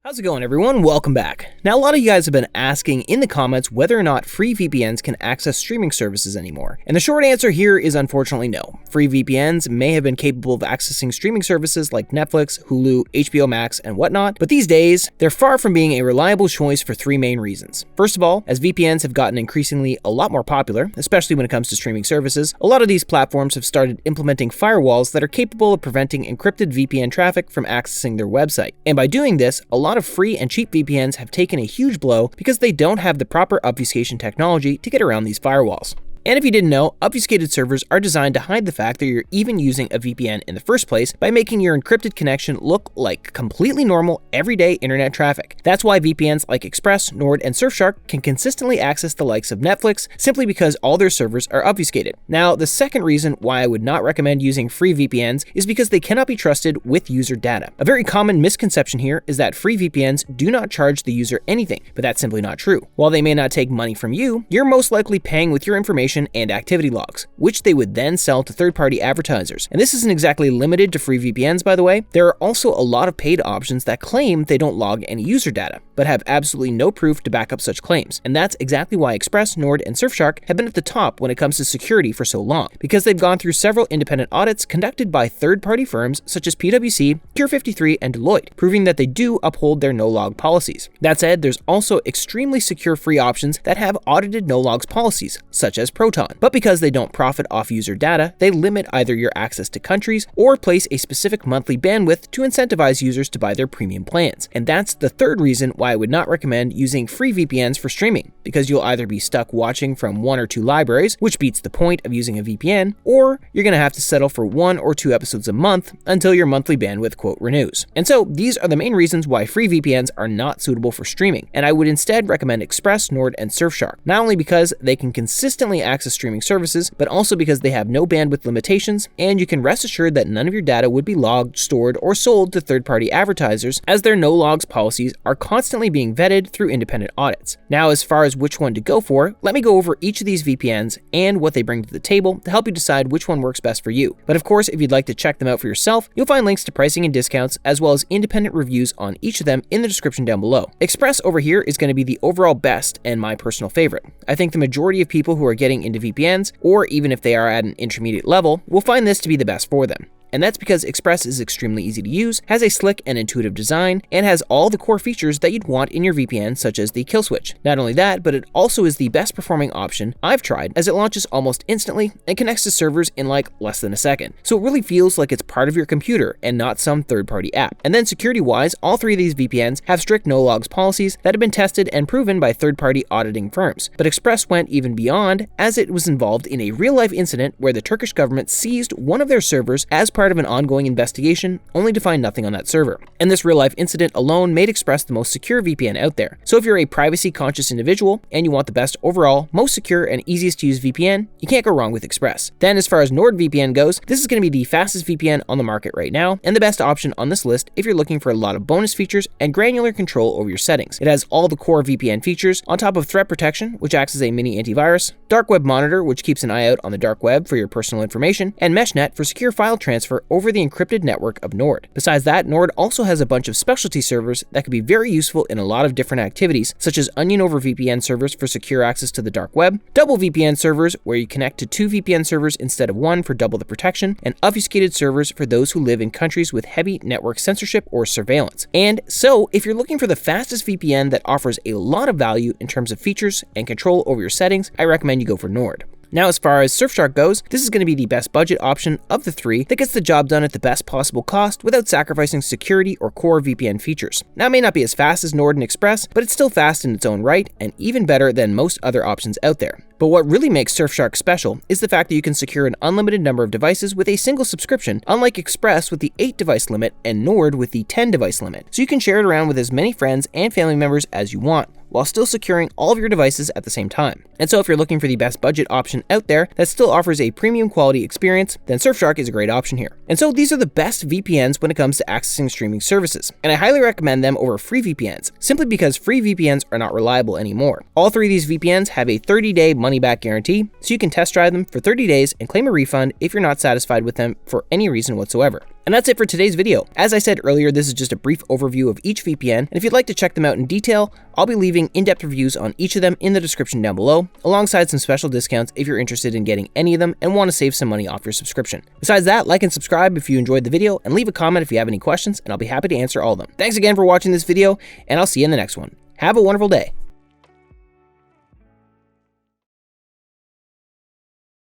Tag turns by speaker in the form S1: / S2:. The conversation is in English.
S1: How's it going, everyone? Welcome back. Now, a lot of you guys have been asking in the comments whether or not free VPNs can access streaming services anymore. And the short answer here is unfortunately no. Free VPNs may have been capable of accessing streaming services like Netflix, Hulu, HBO Max, and whatnot, but these days, they're far from being a reliable choice for three main reasons. First of all, as VPNs have gotten increasingly a lot more popular, especially when it comes to streaming services, a lot of these platforms have started implementing firewalls that are capable of preventing encrypted VPN traffic from accessing their website. And by doing this, a lot of free and cheap VPNs have taken a huge blow because they don't have the proper obfuscation technology to get around these firewalls. And if you didn't know, obfuscated servers are designed to hide the fact that you're even using a VPN in the first place by making your encrypted connection look like completely normal, everyday internet traffic. That's why VPNs like Express, Nord, and Surfshark can consistently access the likes of Netflix simply because all their servers are obfuscated. Now, the second reason why I would not recommend using free VPNs is because they cannot be trusted with user data. A very common misconception here is that free VPNs do not charge the user anything, but that's simply not true. While they may not take money from you, you're most likely paying with your information and activity logs, which they would then sell to third-party advertisers. And this isn't exactly limited to free VPNs, by the way. There are also a lot of paid options that claim they don't log any user data, but have absolutely no proof to back up such claims. And that's exactly why Express, Nord, and Surfshark have been at the top when it comes to security for so long, because they've gone through several independent audits conducted by third-party firms such as PwC, Cure 53, and Deloitte, proving that they do uphold their no-log policies. That said, there's also extremely secure free options that have audited no-logs policies, such as Proton. But because they don't profit off user data, they limit either your access to countries or place a specific monthly bandwidth to incentivize users to buy their premium plans. And that's the third reason why I would not recommend using free VPNs for streaming, because you'll either be stuck watching from one or two libraries, which beats the point of using a VPN, or you're going to have to settle for 1 or 2 episodes a month until your monthly bandwidth quote renews. And so these are the main reasons why free VPNs are not suitable for streaming, and I would instead recommend Express, Nord, and Surfshark, not only because they can consistently access streaming services, but also because they have no bandwidth limitations, and you can rest assured that none of your data would be logged, stored, or sold to third-party advertisers, as their no-logs policies are constantly being vetted through independent audits. Now, as far as which one to go for, let me go over each of these VPNs and what they bring to the table to help you decide which one works best for you. But of course, if you'd like to check them out for yourself, you'll find links to pricing and discounts, as well as independent reviews on each of them in the description down below. Express over here is going to be the overall best and my personal favorite. I think the majority of people who are getting into VPNs, or even if they are at an intermediate level, will find this to be the best for them. And that's because Express is extremely easy to use, has a slick and intuitive design, and has all the core features that you'd want in your VPN, such as the kill switch. Not only that, but it also is the best performing option I've tried, as it launches almost instantly and connects to servers in like less than a second. So it really feels like it's part of your computer and not some third-party app. And then security-wise, all three of these VPNs have strict no-logs policies that have been tested and proven by third-party auditing firms. But Express went even beyond, as it was involved in a real-life incident where the Turkish government seized one of their servers as part of an ongoing investigation, only to find nothing on that server. And this real-life incident alone made Express the most secure VPN out there. So if you're a privacy-conscious individual and you want the best overall, most secure, and easiest to use VPN, you can't go wrong with Express. Then as far as NordVPN goes, this is going to be the fastest VPN on the market right now, and the best option on this list if you're looking for a lot of bonus features and granular control over your settings. It has all the core VPN features, on top of threat protection, which acts as a mini antivirus, dark web monitor, which keeps an eye out on the dark web for your personal information, and MeshNet for secure file transfer over the encrypted network of Nord. Besides that, Nord also has a bunch of specialty servers that can be very useful in a lot of different activities, such as Onion over VPN servers for secure access to the dark web, double VPN servers where you connect to 2 VPN servers instead of 1 for double the protection, and obfuscated servers for those who live in countries with heavy network censorship or surveillance. And so, if you're looking for the fastest VPN that offers a lot of value in terms of features and control over your settings, I recommend you go for Nord. Now, as far as Surfshark goes, this is going to be the best budget option of the three that gets the job done at the best possible cost without sacrificing security or core VPN features. Now, it may not be as fast as Nord and Express, but it's still fast in its own right and even better than most other options out there. But what really makes Surfshark special is the fact that you can secure an unlimited number of devices with a single subscription, unlike Express with the 8 device limit and Nord with the 10 device limit. So you can share it around with as many friends and family members as you want, while still securing all of your devices at the same time. And so if you're looking for the best budget option out there that still offers a premium quality experience, then Surfshark is a great option here. And so these are the best VPNs when it comes to accessing streaming services, and I highly recommend them over free VPNs, simply because free VPNs are not reliable anymore. All three of these VPNs have a 30-day money-back guarantee, so you can test drive them for 30 days and claim a refund if you're not satisfied with them for any reason whatsoever. And that's it for today's video. As I said earlier, this is just a brief overview of each VPN, and if you'd like to check them out in detail, I'll be leaving in-depth reviews on each of them in the description down below, alongside some special discounts if you're interested in getting any of them and want to save some money off your subscription. Besides that, like and subscribe if you enjoyed the video, and leave a comment if you have any questions, and I'll be happy to answer all of them. Thanks again for watching this video, and I'll see you in the next one. Have a wonderful day.